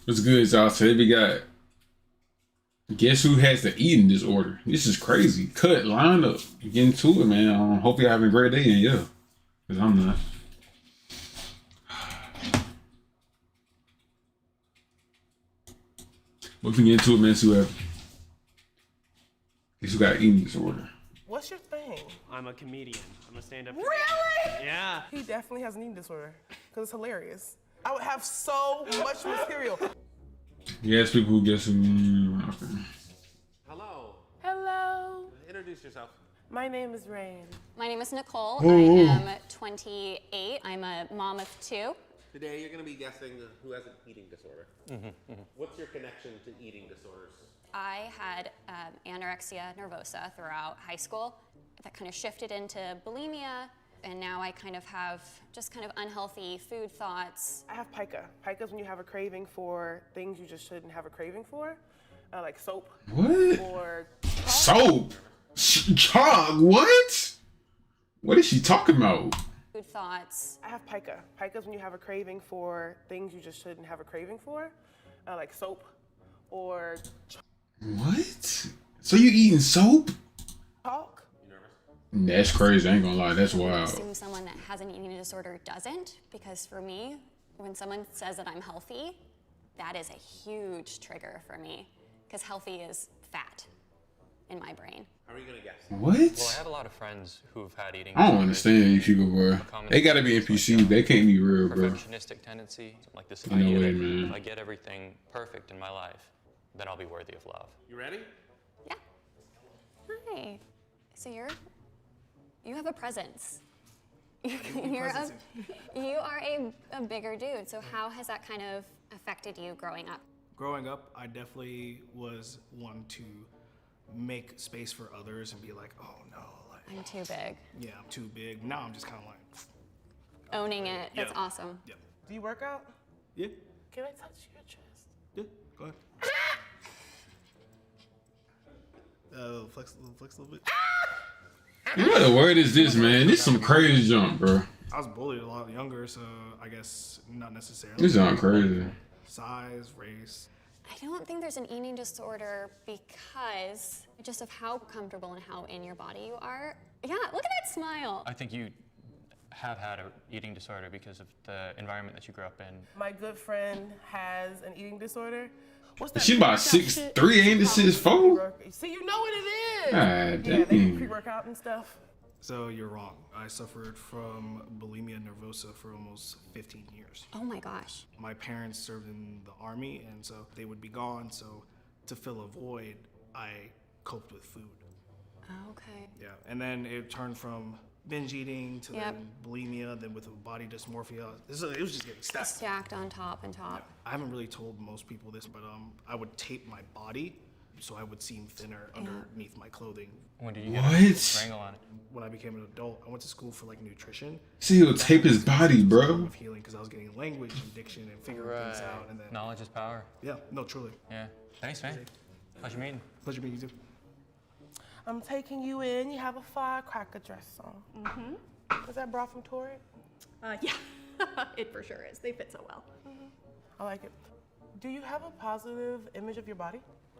What's good, y'all? Today we got guess who has the eating disorder. This is crazy. Cut, line up, get into it, man. Hope you're having a great day, and yeah, because I'm not. But if we get into it, man, see what guess who got eating disorder. What's your thing? I'm a comedian. I'm a stand-up. Really? Yeah. He definitely has an eating disorder because it's hilarious. I would have so much material. Yes, people who guess who. Okay. Hello. Hello. Introduce yourself. My name is Rain. My name is Nicole. Ooh. I am 28. I'm a mom of two. Today you're going to be guessing who has an eating disorder. What's your connection to eating disorders? I had anorexia nervosa throughout high school. That kind of shifted into bulimia, and now I kind of have just kind of unhealthy food thoughts. I have pica. Pica is when you have a craving for things you just shouldn't have a craving for, like soap What? or Soap? Chalk? What? What is she talking about? Food thoughts. I have pica. Pica is when you have a craving for things you just shouldn't have a craving for, like soap or What? So you eating soap? chalk. That's crazy. I ain't gonna lie. That's I wild. assume someone that has an eating disorder doesn't, because for me, when someone says that I'm healthy, that is a huge trigger for me, because healthy is fat in my brain. How are you going to guess? What? Well, I have a lot of friends who've had eating I don't disorders. understand you people, bro. They gotta be NPC. They can't be real, bro. Perfectionistic tendency, like this No idea way, that man. if I get everything perfect in my life, then I'll be worthy of love. You ready? Yeah. Hi. So you have a presence. You are a bigger dude. So how has that kind of affected you growing up? Growing up, I definitely was one to make space for others and be like, oh no, like, I'm too big. yeah, I'm too big. Now I'm just kind of like, Owning it. That's Yeah. awesome. yeah, Do you work out? yeah, Can I touch your chest? yeah, go ahead. Flex a little bit. What the word is this, man? This some crazy junk, bro. I was bullied a lot younger, so I guess not necessarily. This junk crazy. Size, race. I don't think there's an eating disorder because just of how comfortable and how in your body you are. Yeah, look at that smile. I think you have had an eating disorder because of the environment that you grew up in. My good friend has an eating disorder. What's that? She about pre-workout 6'3", shit? ain't this 6'4"? See, you know what it is. God Yeah, they do damn. pre-workout and stuff. So you're wrong. I suffered from bulimia nervosa for almost 15 years. Oh my gosh. My parents served in the army, and so they would be gone. So to fill a void, I coped with food. Okay. Yeah, and then it turned from binge eating to Yep. then bulimia, then with a body dysmorphia. It was just getting stacked. Stacked on top and top. I haven't really told most people this, but I would tape my body so I would seem thinner underneath my clothing. When did you get What? a wrangle on it? When I became an adult, I went to school for like nutrition. See, he'll tape his body, bro. Of healing, because I was getting language and diction and figuring things out, and then Knowledge is power. yeah, no, truly. Yeah. Thanks, man. Pleasure meeting. Pleasure meeting you too. I'm taking you in. You have a firecracker dress on. Mm-hmm. Is that bra from Torrid? Yeah, it for sure is. They fit so well. I like it. Do you have a positive image of your body?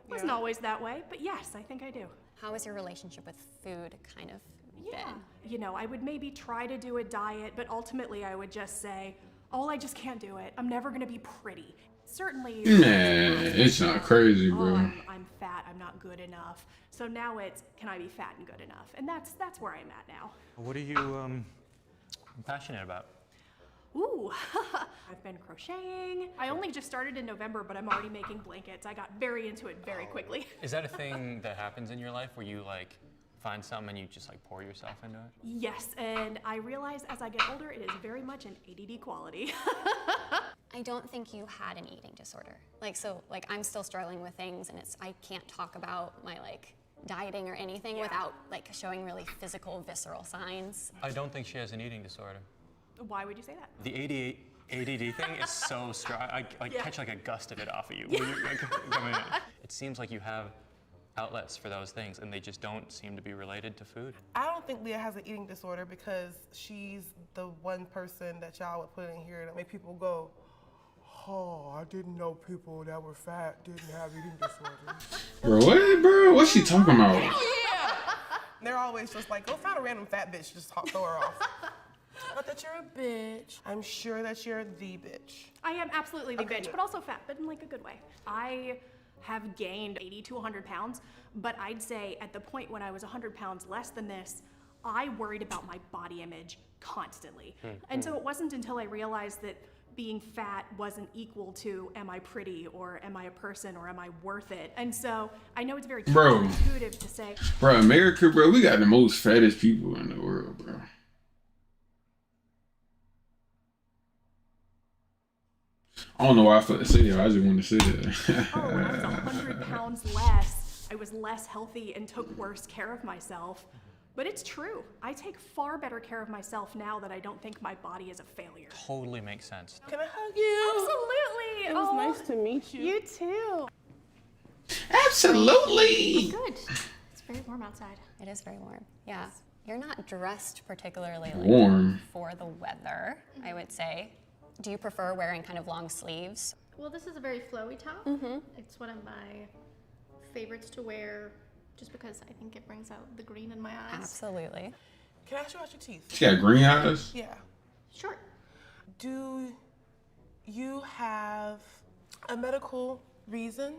Wasn't always that way, but yes, I think I do. How has your relationship with food kind of Yeah. been? You know, I would maybe try to do a diet, but ultimately I would just say, oh, I just can't do it. I'm never gonna be pretty. Certainly. Man, it's not crazy, Oh, bro. I'm fat. I'm not good enough. So now it's, can I be fat and good enough? And that's where I'm at now. What are you passionate about? Ooh, I've been crocheting. I only just started in November, but I'm already making blankets. I got very into it very quickly. Is that a thing that happens in your life where you like find something and you just like pour yourself into it? Yes, and I realize as I get older, it is very much an ADD quality. I don't think you had an eating disorder. Like I'm still struggling with things, and I can't talk about my like dieting or anything without like showing really physical, visceral signs. I don't think she has an eating disorder. Why would you say that? The ADD thing is so strong. I Yeah. catch like a gust of it off of you. When you're, like, coming in. It seems like you have outlets for those things, and they just don't seem to be related to food. I don't think Leah has an eating disorder because she's the one person that y'all would put in here that make people go, Oh, I didn't know people that were fat didn't have eating disorders. Bro, what, bro? What's she talking about? They're always just like, go find a random fat bitch, just throw her off. Not that you're a bitch. I'm sure that you're the bitch. I am absolutely the Okay, bitch, good. but also fat, but in like a good way. I have gained 80 to 100 pounds, but I'd say at the point when I was 100 pounds less than this, I worried about my body image constantly. And so it wasn't until I realized that being fat wasn't equal to am I pretty or am I a person or am I worth it? And so I know it's very Bro. counterintuitive to say, Bro, America, bro, we got the most fattest people in the world, bro. I don't know why I felt to say that. I just wanted to say that. oh, when I was 100 pounds less, I was less healthy and took worse care of myself. But it's true. I take far better care of myself now that I don't think my body is a failure. Totally makes sense. Can I hug you? Absolutely. It was nice to meet you. You too. Absolutely. Good. It's very warm outside. It is very warm. Yeah. You're not dressed particularly like Warm. for the weather, I would say. Do you prefer wearing kind of long sleeves? Well, this is a very flowy top. It's one of my favorites to wear just because I think it brings out the green in my eyes. Absolutely. Can I ask you about your teeth? She got green eyes. Yeah. Sure. Do you have a medical reason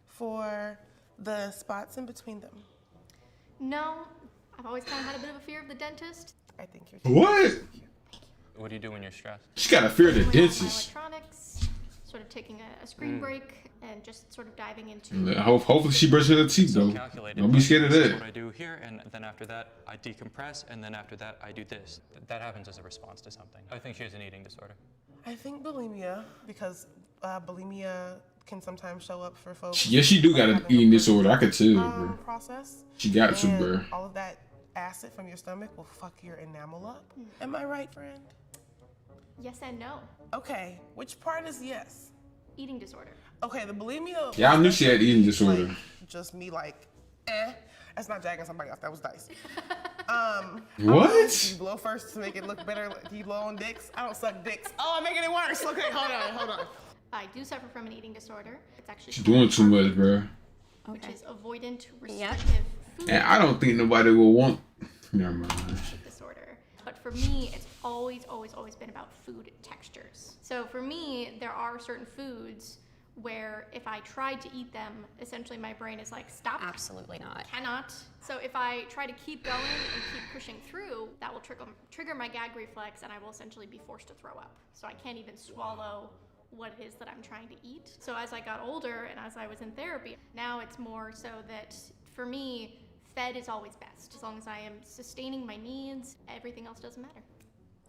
for the spots in between them? No, I've always kind of had a bit of a fear of the dentist. I think you're What? What do you do when you're stressed? She got a fear of the Pulling out my dentist. electronics, sort of taking a screen break, and just sort of diving into. Hopefully she brushes her teeth though. Calculated. Don't be scared of This is that. what I do here, and then after that, I decompress, and then after that, I do this. That happens as a response to something. I think she has an eating disorder. I think bulimia, because bulimia can sometimes show up for folks. Yeah, she do got an having a eating disorder. I could tell, bro. Process. She got to, And bro. all of that acid from your stomach will fuck your enamel up. Am I right, friend? Yes and no. Okay, which part is yes? Eating disorder. Okay, the bulimia. Yeah, I knew she had eating disorder. Like, just me like, That's not jagging somebody else. That was Dice. Do What? you blow first to make it look better? Do you blow on dicks? I don't suck dicks. Oh, I'm making it worse. Okay, hold on. I do suffer from an eating disorder. It's actually She's doing too much, bro. which is avoidant Yep. restrictive food And I don't think nobody will want. Never mind. disorder. But for me, it's always been about food textures. So for me, there are certain foods where if I tried to eat them, essentially my brain is like, stop. Absolutely not. Cannot. So if I try to keep going and keep pushing through, that will trigger my gag reflex, and I will essentially be forced to throw up. So I can't even swallow what it is that I'm trying to eat. So as I got older and as I was in therapy, now it's more so that for me, fed is always best. As long as I am sustaining my needs, everything else doesn't matter.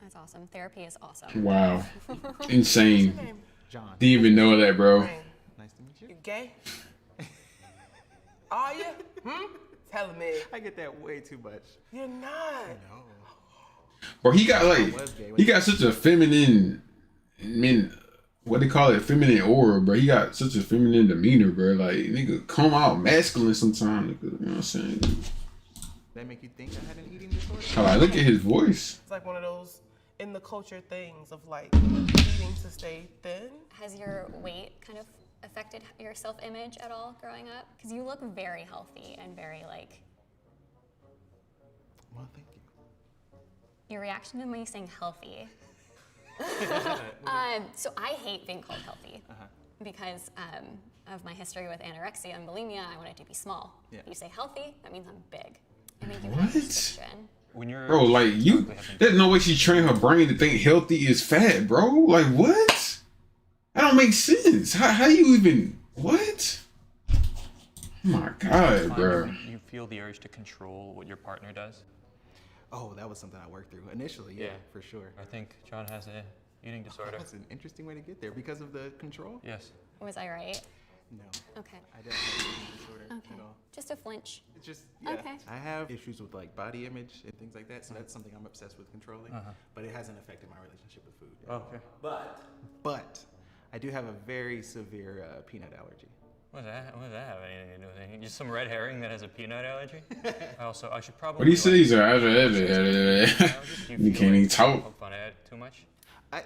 That's awesome. Therapy is awesome. Wow. Insane. Name? John. Didn't even know that, bro. Name. Nice to meet you. You gay? Are you? Tell me. I get that way too much. You're not. No. Or he got like, was gay. he got such a feminine, what they call it, feminine aura, bro. He got such a feminine demeanor, bro. Like, nigga, come out masculine sometimes, nigga. You know what I'm saying? That make you think I had an eating disorder? How I look at his voice. It's like one of those in the culture things of like eating to stay thin. Has your weight kind of affected your self-image at all growing up? Because you look very healthy and very like, Well, thank you. your reaction to me saying healthy. So I hate being called healthy because of my history with anorexia and bulimia. I wanted to be small. Yeah. You say healthy, that means I'm big. I think you What? have restriction. When you're Bro, like, there's no way she trained her brain to think healthy is fat, bro. Like, what? That don't make sense. How you even, what? Oh my God, bro. you feel the urge to control what your partner does. Oh, that was something I worked through initially. Yeah, Yeah. for sure. I think John has a eating disorder. That's an interesting way to get there because of the control. Yes. Was I right? No, Okay. I don't have an eating disorder Okay. at all. Just a flinch. It's just yeah. Okay. I have issues with like body image and things like that, so that's something I'm obsessed with controlling. But it hasn't affected my relationship with food. Okay. But I do have a very severe peanut allergy. What does that have anything to do with anything? Just some red herring that has a peanut allergy? I should probably. What do you say? He's You You can't even talk. poke fun at it too much?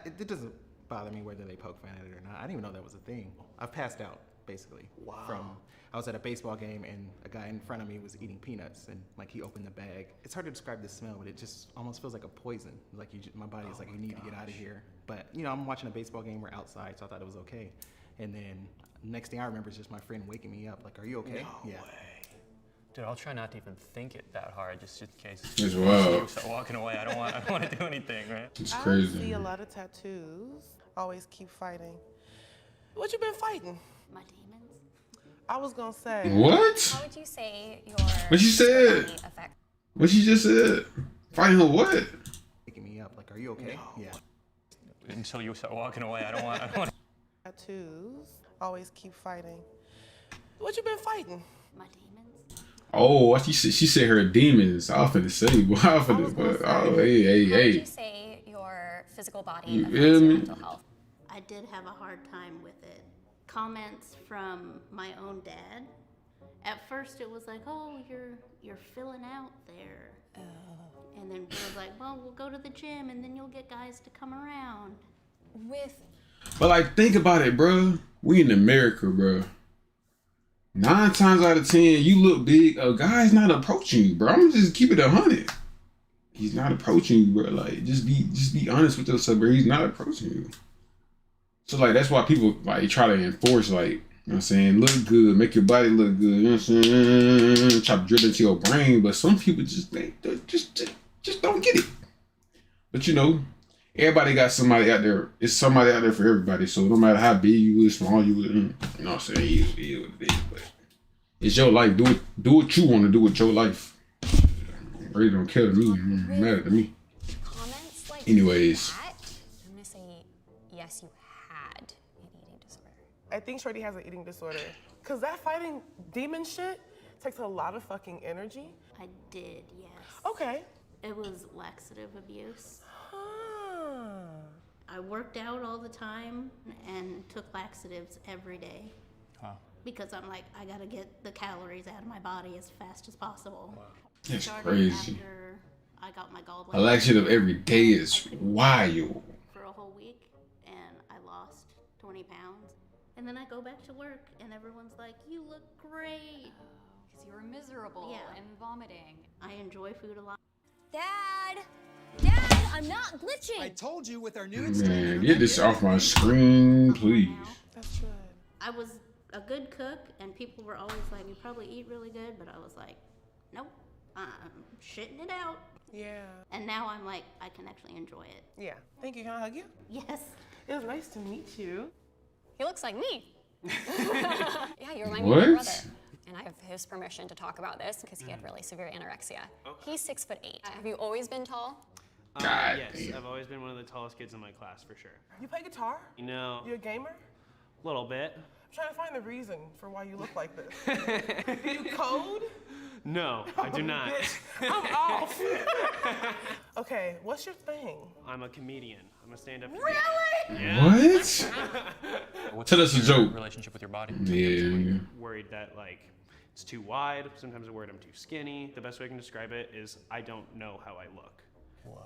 It doesn't bother me whether they poke fun at it or not. I didn't even know that was a thing. I've passed out, basically. Wow. I was at a baseball game and a guy in front of me was eating peanuts and like he opened the bag. It's hard to describe the smell, but it just almost feels like a poison. Like my body is like, you need to get out of here. But you know, I'm watching a baseball game, we're outside, so I thought it was okay. And then next thing I remember is just my friend waking me up, like, are you okay? No way. Dude, I'll try not to even think it that hard, just in case. It's wild. You start walking away. I don't want to do anything, right? It's I crazy. see a lot of tattoos. Always keep fighting. What you been fighting? My demons. I was gonna say. What? How would you say your What you said? body affects? What she just said? Fighting her what? Waking me up, like, are you okay? Yeah. Until you start walking away, I don't want. Tattoos. Always keep fighting. What you been fighting? My demons. Oh, she said her demons. I was finna say, boy. I was finna, but, oh, hey. How would you say your physical body You affects feel your me? mental health? I did have a hard time with it. Comments from my own dad. At first it was like, oh, you're filling out there. Oh. And then it was like, well, we'll go to the gym and then you'll get guys to come around. But like, think about it, bro. We in America, bro. 9 times out of 10, you look big. A guy's not approaching you, bro. I'm gonna just keep it 100. He's not approaching you, bro. Like, just be honest with yourself, bro. He's not approaching you. So like, that's why people like try to enforce, like, you know what I'm saying, look good, make your body look good. You know what I'm saying? Try to drip into your brain, but some people just don't get it. But you know, everybody got somebody out there. It's somebody out there for everybody. So no matter how big you is, small you is, you know what I'm saying, you what it is. But it's your life. Do what you want to do with your life. Really don't care to me. Matter to me. Comments like Anyways. that, I'm gonna say yes, you had an eating disorder. I think Shorty has an eating disorder. Cause that fighting demon shit takes a lot of fucking energy. I did, yes. Okay. It was laxative abuse. I worked out all the time and took laxatives every day. Huh. Because I'm like, I gotta get the calories out of my body as fast as possible. Wow. That's Started crazy. After I got my gallbladder. A laxative every day is wild. For a whole week, and I lost 20 pounds. And then I go back to work, and everyone's like, you look great. Because you were miserable and vomiting. I enjoy food a lot. Dad, I'm not glitching. I told you with our new Man, get this off my screen, please. That's good. I was a good cook, and people were always like, you probably eat really good, but I was like, nope, I'm shitting it out. Yeah. And now I'm like, I can actually enjoy it. Yeah. Thank you. Can I hug you? Yes. It was nice to meet you. He looks like me. Yeah, you remind me What? of my brother. And I have his permission to talk about this because he had really severe anorexia. He's 6'8". Have you always been tall? God yes, damn. I've always been one of the tallest kids in my class for sure. You play guitar? You know, You a gamer? a little bit. I'm trying to find the reason for why you look like this. You code? No, I do not. Bitch, I'm off. Okay, what's your thing? I'm a comedian. I'm a stand-up. Really? Yeah. What? Tell us a joke. Relationship with your body. Yeah. Worried that like it's too wide. Sometimes I'm worried I'm too skinny. The best way I can describe it is I don't know how I look. Wow.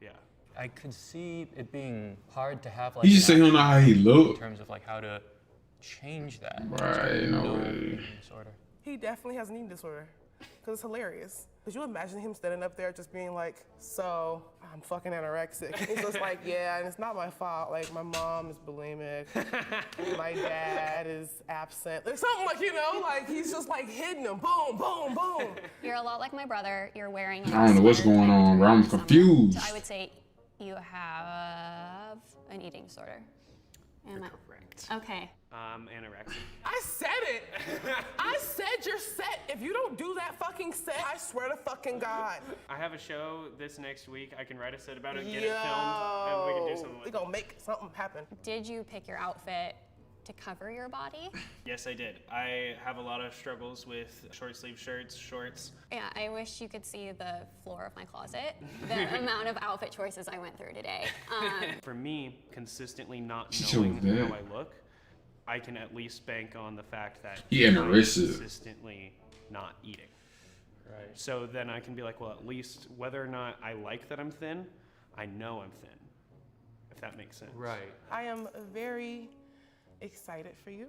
Yeah. I could see it being hard to have like. He just an say he don't know how he action look. In terms of like how to change that. Right, no No way. eating disorder. He definitely has an eating disorder. Because it's hilarious. Could you imagine him standing up there just being like, so, I'm fucking anorexic. He's just like, yeah, and it's not my fault. Like, my mom is bulimic. My dad is absent. Like, something like, you know, like, he's just like hitting them. Boom, boom, boom. You're a lot like my brother. You're wearing. I don't know what's going on, bro. I'm confused. So I would say you have an eating disorder. Am I correct? Okay. Anorexic. I said it. I said you're set. If you don't do that fucking set, I swear to fucking God. I have a show this next week. I can write a set about it, get it filmed, and we can do something We with it. gonna make something happen. Did you pick your outfit to cover your body? Yes, I did. I have a lot of struggles with short sleeve shirts, shorts. Yeah, I wish you could see the floor of my closet. The amount of outfit choices I went through today. For me, consistently not She knowing chose that. how I look, I can at least bank on the fact that He I'm anorexic. consistently not eating. Right. So then I can be like, well, at least whether or not I like that I'm thin, I know I'm thin. if that makes sense. Right. I am very excited for you,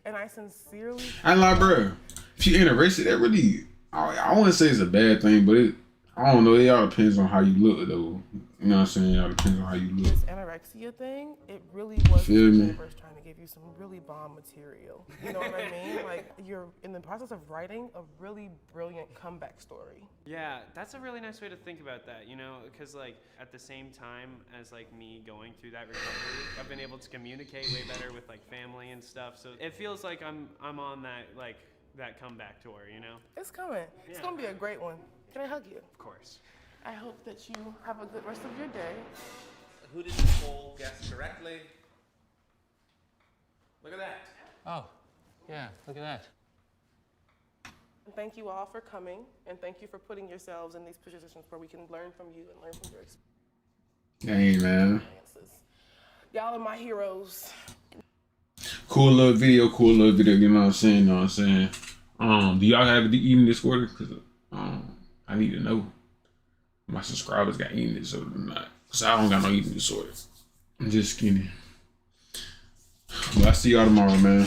and I sincerely. I ain't lie, bro. If you anorexic, that really, I wouldn't say it's a bad thing, but I don't know. It all depends on how you look, though. You know what I'm saying? It all depends on how you look. This anorexia thing, it really was the Feel me? universe trying to give you some really bomb material. You know what I mean? Like, you're in the process of writing a really brilliant comeback story. Yeah, that's a really nice way to think about that, you know, because like at the same time as like me going through that recovery, I've been able to communicate way better with like family and stuff. So it feels like I'm on that comeback tour, you know? It's coming. It's Yeah. gonna be a great one. Can I hug you? Of course. I hope that you have a good rest of your day. Who did Nicole guess correctly? Look at that. Oh, yeah, look at that. And thank you all for coming, and thank you for putting yourselves in these positions where we can learn from you and learn from your Dang, man. experiences. Y'all are my heroes. Cool little video, you know what I'm saying? Do y'all have the eating disorder? Because I need to know. My subscribers got eating disorder or not. Because I don't got no eating disorder. I'm just skinny. But I see y'all tomorrow, man.